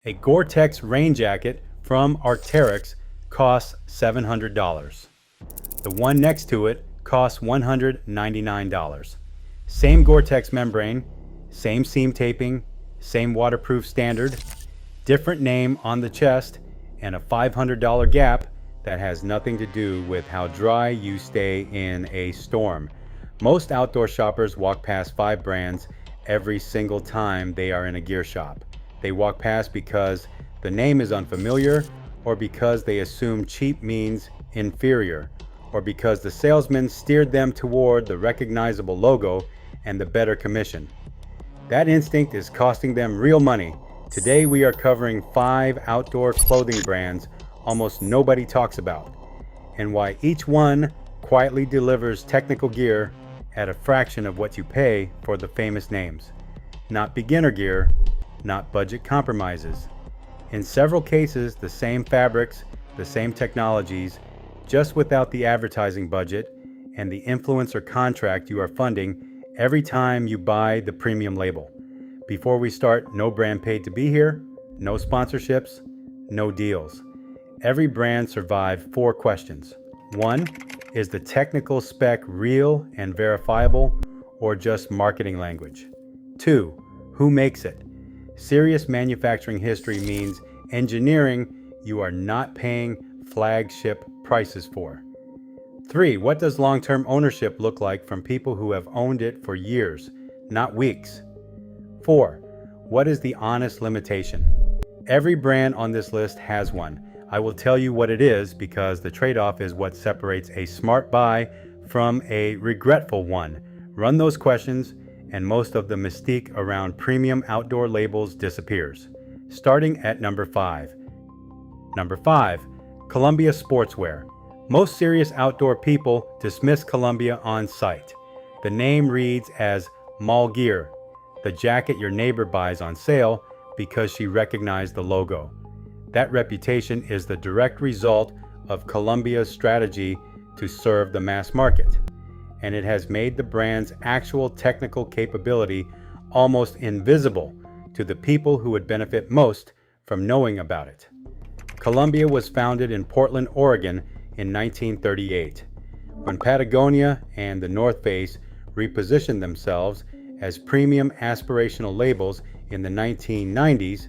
A Gore-Tex rain jacket from Arc'teryx costs $700. The one next to it costs $199. Same Gore-Tex membrane, same seam taping, same waterproof standard, different name on the chest, and a $500 gap that has nothing to do with how dry you stay in a storm. Most outdoor shoppers walk past 5 brands every single time they are in a gear shop. They walk past because the name is unfamiliar, or because they assume cheap means inferior, or because the salesman steered them toward the recognizable logo and the better commission. That instinct is costing them real money. Today we are covering 5 outdoor clothing brands almost nobody talks about, and why each one quietly delivers technical gear at a fraction of what you pay for the famous names. Not beginner gear, not budget compromises. In several cases, the same fabrics, the same technologies, just without the advertising budget and the influencer contract you are funding every time you buy the premium label. Before we start, no brand paid to be here, no sponsorships, no deals. Every brand survived 4 questions. 1, is the technical spec real and verifiable, or just marketing language? 2, who makes it? Serious manufacturing history means engineering you are not paying flagship prices for. 3, what does long-term ownership look like from people who have owned it for years, not weeks? 4, what is the honest limitation? Every brand on this list has one. I will tell you what it is because the trade-off is what separates a smart buy from a regretful one. Run those questions and most of the mystique around premium outdoor labels disappears. Starting at number 5. Number 5, Columbia Sportswear. Most serious outdoor people dismiss Columbia on sight. The name reads as mall gear, the jacket your neighbor buys on sale because she recognized the logo. That reputation is the direct result of Columbia's strategy to serve the mass market, and it has made the brand's actual technical capability almost invisible to the people who would benefit most from knowing about it. Columbia was founded in Portland, Oregon in 1938, when Patagonia and the North Face repositioned themselves as premium aspirational labels in the 1990s.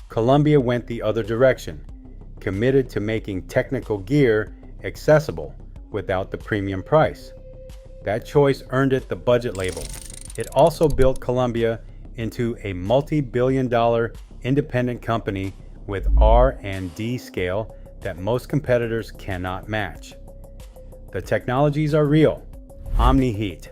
Columbia went the other direction, committed to making technical gear accessible without the premium price. That choice earned it the budget label. It also built Columbia into a multi-billion-dollar independent company with R&D scale that most competitors cannot match. The technologies are real. Omni Heat.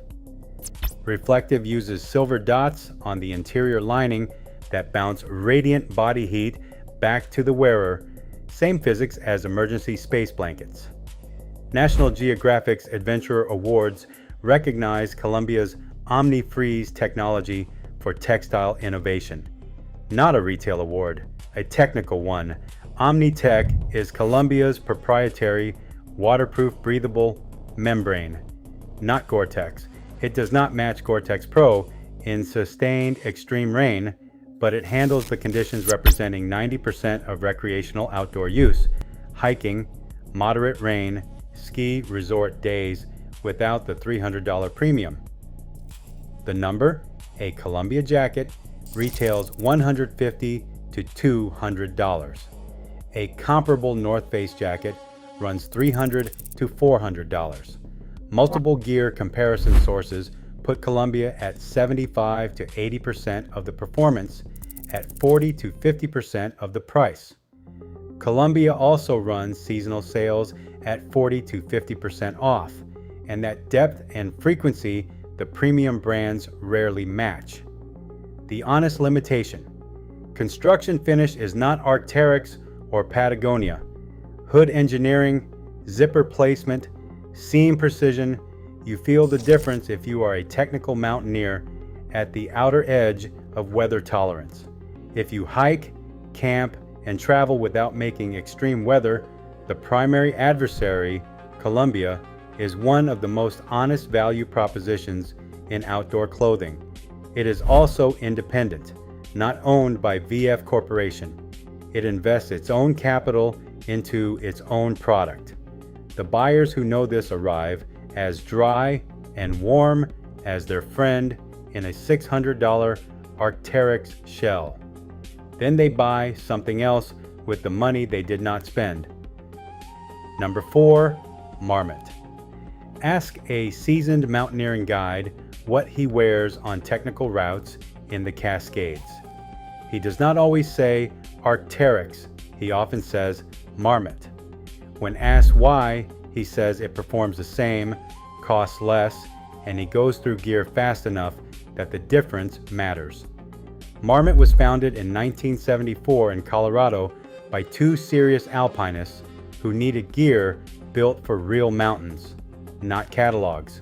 Reflective uses silver dots on the interior lining that bounce radiant body heat back to the wearer, same physics as emergency space blankets. National Geographic's Adventurer Awards recognize Columbia's Omni-Freeze technology for textile innovation. Not a retail award, a technical one. Omni-Tech is Columbia's proprietary waterproof breathable membrane, not Gore-Tex. It does not match Gore-Tex Pro in sustained extreme rain, but it handles the conditions representing 90% of recreational outdoor use: hiking, moderate rain, ski resort days without the $300 premium. The number, a Columbia jacket, retails $150 to $200. A comparable North Face jacket runs $300 to $400. Multiple gear comparison sources put Columbia at 75 to 80% of the performance at 40 to 50% of the price. Columbia also runs seasonal sales at 40 to 50% off, and that depth and frequency the premium brands rarely match. The honest limitation. Construction finish is not Arc'teryx or Patagonia. Hood engineering, zipper placement, seam precision, you feel the difference if you are a technical mountaineer at the outer edge of weather tolerance. If you hike, camp, and travel without making extreme weather the primary adversary, Columbia is one of the most honest value propositions in outdoor clothing. It is also independent, not owned by VF Corporation. it invests its own capital into its own product. The buyers who know this arrive as dry and warm as their friend in a $600 Arc'teryx shell. Then they buy something else with the money they did not spend. Number 4, Marmot. Ask a seasoned mountaineering guide what he wears on technical routes in the Cascades. He does not always say Arc'teryx, he often says Marmot. When asked why, he says it performs the same, costs less, and he goes through gear fast enough that the difference matters. Marmot was founded in 1974 in Colorado by 2 serious alpinists who needed gear built for real mountains, not catalogs.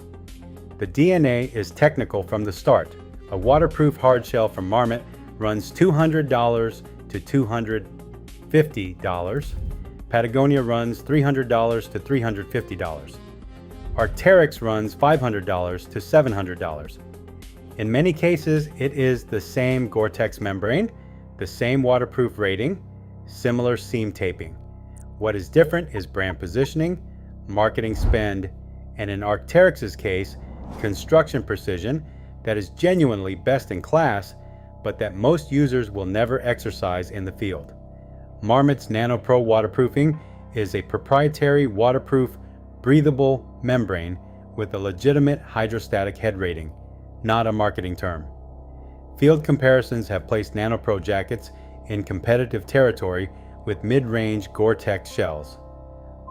The DNA is technical from the start. A waterproof hardshell from Marmot runs $200 to $250. Patagonia runs $300 to $350. Arc'teryx runs $500 to $700. In many cases, it is the same Gore-Tex membrane, the same waterproof rating, similar seam taping. What is different is brand positioning, marketing spend, and in Arc'teryx's case, construction precision that is genuinely best in class, but that most users will never exercise in the field. Marmot's NanoPro waterproofing is a proprietary waterproof, breathable membrane with a legitimate hydrostatic head rating, not a marketing term. Field comparisons have placed NanoPro jackets in competitive territory with mid-range Gore-Tex shells.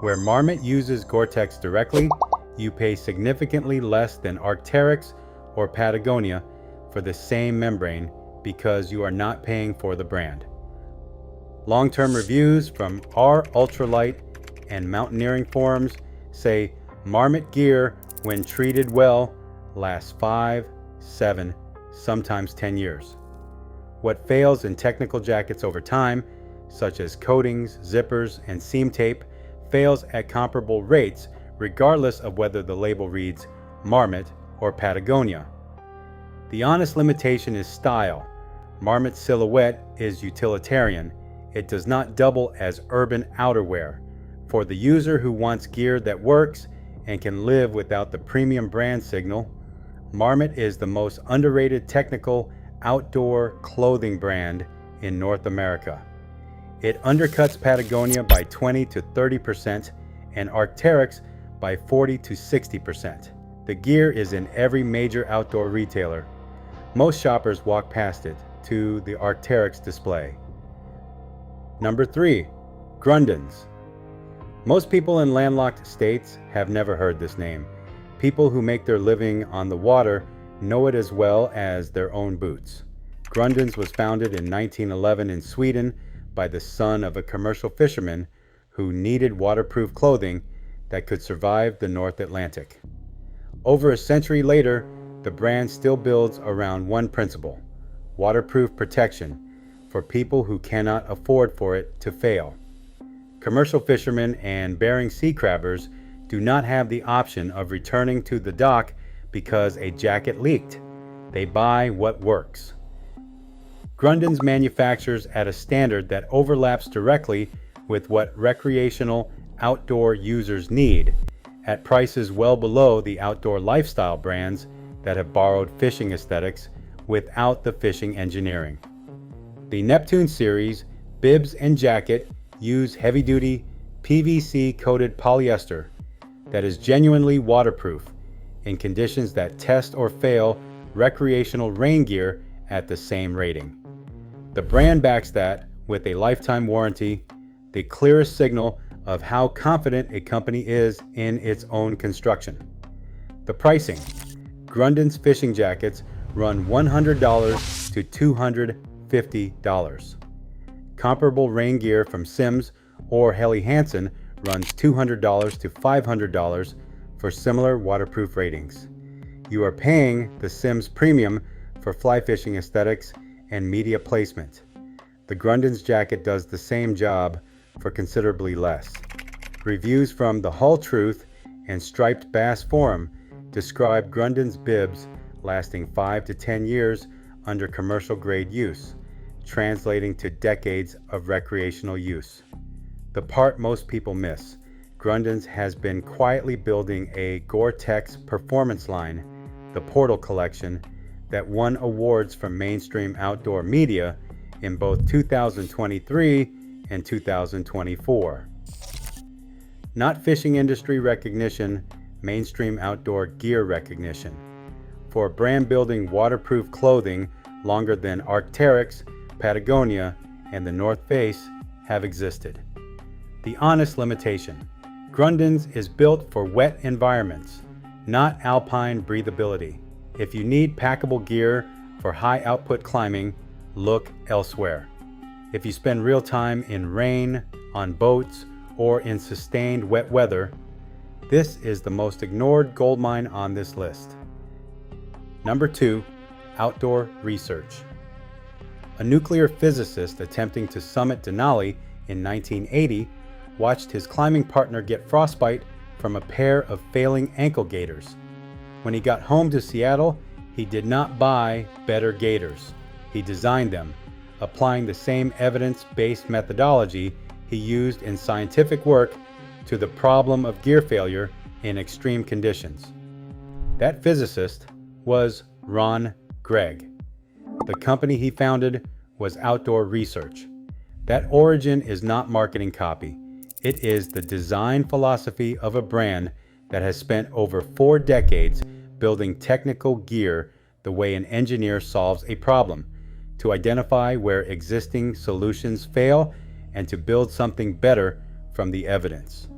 Where Marmot uses Gore-Tex directly, you pay significantly less than Arc'teryx or Patagonia for the same membrane because you are not paying for the brand. Long-term reviews from our ultralight and mountaineering forums say Marmot gear, when treated well, lasts 5, 7, sometimes 10 years. What fails in technical jackets over time, such as coatings, zippers, and seam tape, fails at comparable rates regardless of whether the label reads Marmot or Patagonia. The honest limitation is style. Marmot's silhouette is utilitarian. It does not double as urban outerwear. For the user who wants gear that works and can live without the premium brand signal, Marmot is the most underrated technical outdoor clothing brand in North America. It undercuts Patagonia by 20 to 30% and Arc'teryx by 40 to 60%. The gear is in every major outdoor retailer. Most shoppers walk past it to the Arc'teryx display. Number 3, Grundéns. Most people in landlocked states have never heard this name. People who make their living on the water know it as well as their own boots. Grundéns was founded in 1911 in Sweden by the son of a commercial fisherman who needed waterproof clothing that could survive the North Atlantic. Over a century later, the brand still builds around one principle: waterproof protection for people who cannot afford for it to fail. Commercial fishermen and Bering sea crabbers do not have the option of returning to the dock because a jacket leaked. They buy what works. Grundéns manufactures at a standard that overlaps directly with what recreational outdoor users need, at prices well below the outdoor lifestyle brands that have borrowed fishing aesthetics without the fishing engineering. The Neptune series bibs and jacket use heavy-duty PVC-coated polyester that is genuinely waterproof in conditions that test or fail recreational rain gear at the same rating. The brand backs that with a lifetime warranty, the clearest signal of how confident a company is in its own construction. The pricing: Grundéns fishing jackets run $100 to $250. Comparable rain gear from Simms or Helly Hansen runs $200 to $500 for similar waterproof ratings. You are paying the Simms premium for fly fishing aesthetics and media placement. The Grundéns jacket does the same job for considerably less. Reviews from the Hull Truth and Striped Bass Forum describe Grundéns bibs lasting 5 to 10 years under commercial grade use. translating to decades of recreational use. The part most people miss: Grundéns has been quietly building a Gore-Tex performance line, the Portal Collection, that won awards from mainstream outdoor media in both 2023 and 2024. Not fishing industry recognition, mainstream outdoor gear recognition. For brand building waterproof clothing longer than Arc'teryx, Patagonia, and the North Face have existed. The honest limitation: Grundéns is built for wet environments, not alpine breathability. If you need packable gear for high output climbing, look elsewhere. If you spend real time in rain, on boats, or in sustained wet weather, this is the most ignored goldmine on this list. Number 2, outdoor research. A nuclear physicist attempting to summit Denali in 1980 watched his climbing partner get frostbite from a pair of failing ankle gaiters. When he got home to Seattle, he did not buy better gaiters. He designed them, applying the same evidence-based methodology he used in scientific work to the problem of gear failure in extreme conditions. That physicist was Ron Gregg. The company he founded was Outdoor Research. That origin is not marketing copy. It is the design philosophy of a brand that has spent over 4 decades building technical gear the way an engineer solves a problem, to identify where existing solutions fail and to build something better from the evidence.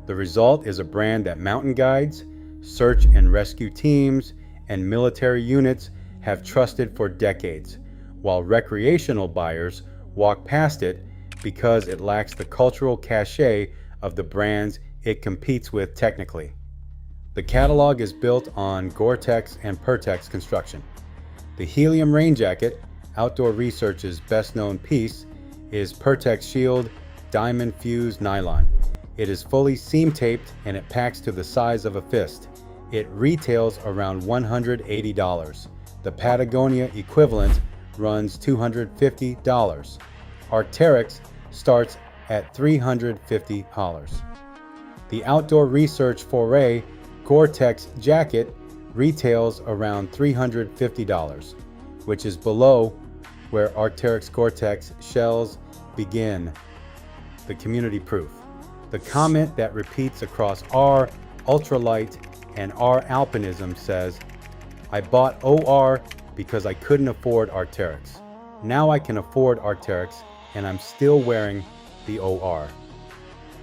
The result is a brand that mountain guides, search and rescue teams, and military units have trusted for decades, while recreational buyers walk past it because it lacks the cultural cachet of the brands it competes with technically. The catalog is built on Gore-Tex and Pertex construction. The Helium rain jacket, Outdoor Research's best-known piece, is Pertex Shield diamond fused nylon. It is fully seam taped and it packs to the size of a fist. It retails around $180. The Patagonia equivalent runs $250. Arc'teryx starts at $350. The Outdoor Research Foray Gore-Tex jacket retails around $350, which is below where Arc'teryx Gore-Tex shells begin. The community proof. The comment that repeats across R ultralight and R alpinism says, "I bought OR because I couldn't afford Arc'teryx. Now I can afford Arc'teryx and I'm still wearing the OR."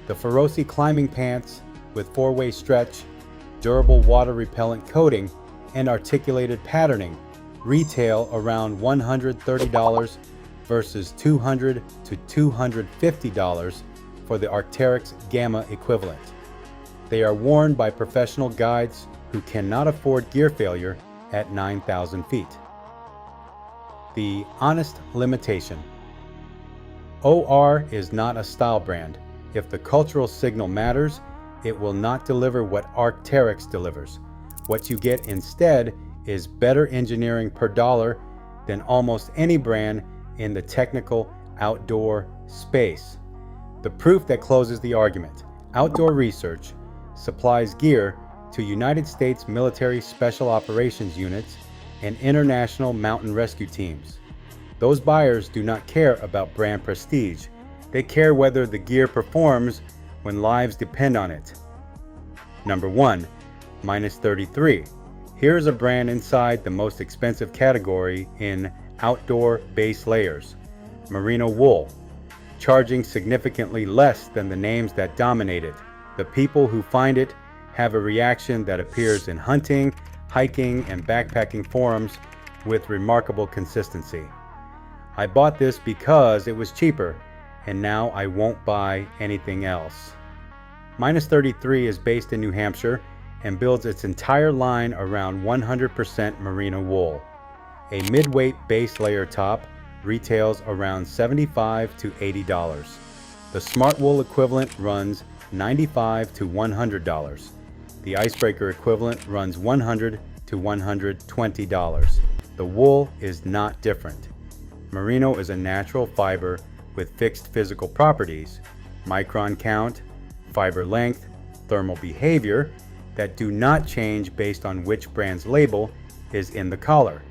The Feroci climbing pants with 4-way stretch, durable water repellent coating, and articulated patterning retail around $130 versus $200 to $250 for the Arc'teryx Gamma equivalent. They are worn by professional guides who cannot afford gear failure at 9,000 feet. The honest limitation. OR is not a style brand. If the cultural signal matters, it will not deliver what Arc'teryx delivers. What you get instead is better engineering per dollar than almost any brand in the technical outdoor space. The proof that closes the argument: Outdoor Research supplies gear to United States military special operations units and international mountain rescue teams. Those buyers do not care about brand prestige. They care whether the gear performs when lives depend on it. Number 1, -33. Here's a brand inside the most expensive category in outdoor base layers: merino wool, charging significantly less than the names that dominate it. The people who find it have a reaction that appears in hunting, hiking, and backpacking forums with remarkable consistency. "I bought this because it was cheaper, and now I won't buy anything else." -33 is based in New Hampshire and builds its entire line around 100% merino wool. A mid-weight base layer top retails around $75 to $80. The smart wool equivalent runs $95 to $100. The icebreaker equivalent runs $100 to $120. The wool is not different. Merino is a natural fiber with fixed physical properties, micron count, fiber length, thermal behavior, that do not change based on which brand's label is in the collar.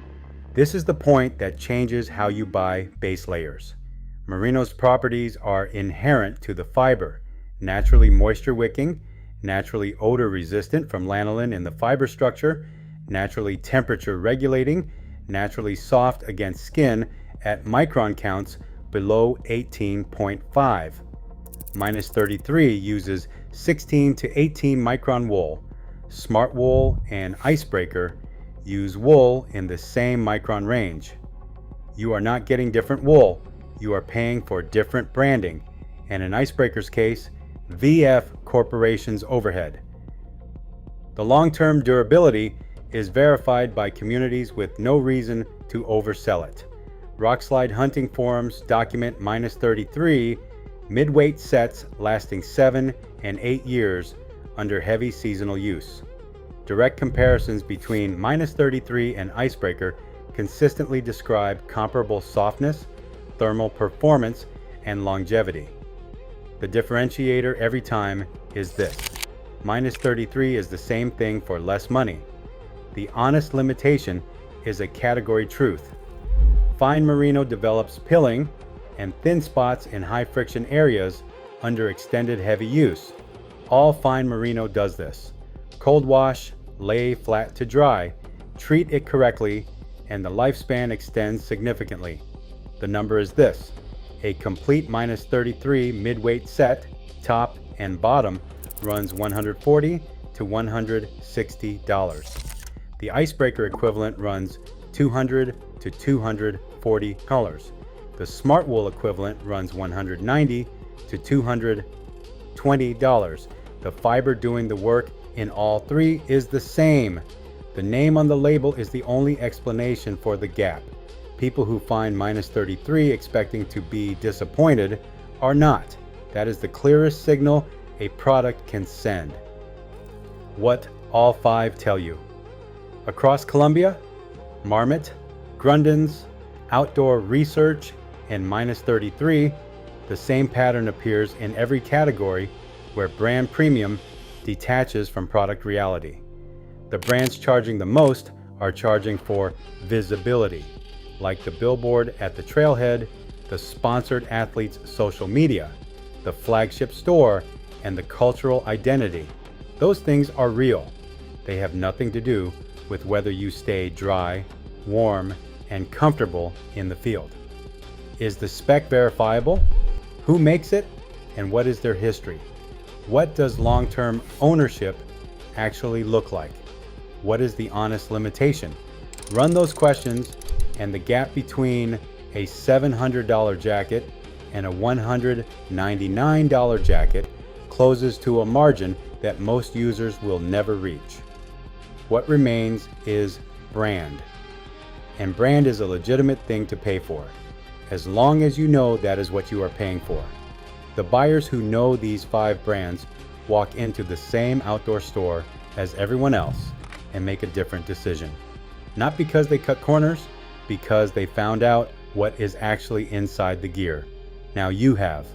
This is the point that changes how you buy base layers. Merino's properties are inherent to the fiber: naturally moisture wicking, naturally odor resistant from lanolin in the fiber structure, naturally temperature regulating, naturally soft against skin at micron counts below 18.5. Minus 33 uses 16 to 18 micron wool. Smart Wool and Icebreaker use wool in the same micron range. You are not getting different wool, you are paying for different branding, and in Icebreaker's case, VF Corporation's overhead. The long-term durability is verified by communities with no reason to oversell it. Rockslide hunting forums document minus 33 mid-weight sets lasting 7 and 8 years under heavy seasonal use. Direct comparisons between minus 33 and Icebreaker consistently describe comparable softness, thermal performance, and longevity. The differentiator every time is this: minus 33 is the same thing for less money. The honest limitation is a category truth. Fine Merino develops pilling and thin spots in high friction areas under extended heavy use. All fine Merino does this. Cold wash, lay flat to dry, treat it correctly, and the lifespan extends significantly. The number is this: a complete minus 33 mid-weight set, top and bottom, runs $140 to $160. The Icebreaker equivalent runs $200 to $240. The Smart Wool equivalent runs $190 to $220. The fiber doing the work in all three is the same. The name on the label is the only explanation for the gap. People who find minus 33 expecting to be disappointed are not. That is the clearest signal a product can send. What all five tell you. Across Columbia, Marmot, Grundéns, Outdoor Research, and minus 33, the same pattern appears in every category where brand premium detaches from product reality. The brands charging the most are charging for visibility, like the billboard at the trailhead, the sponsored athlete's social media, the flagship store, and the cultural identity. Those things are real. They have nothing to do with whether you stay dry, warm, and comfortable in the field. Is the spec verifiable? Who makes it? And what is their history? What does long-term ownership actually look like? What is the honest limitation? Run those questions, and the gap between a $700 jacket and a $199 jacket closes to a margin that most users will never reach. What remains is brand. And brand is a legitimate thing to pay for, as long as you know that is what you are paying for. The buyers who know these 5 brands walk into the same outdoor store as everyone else and make a different decision. Not because they cut corners, because they found out what is actually inside the gear. Now you have.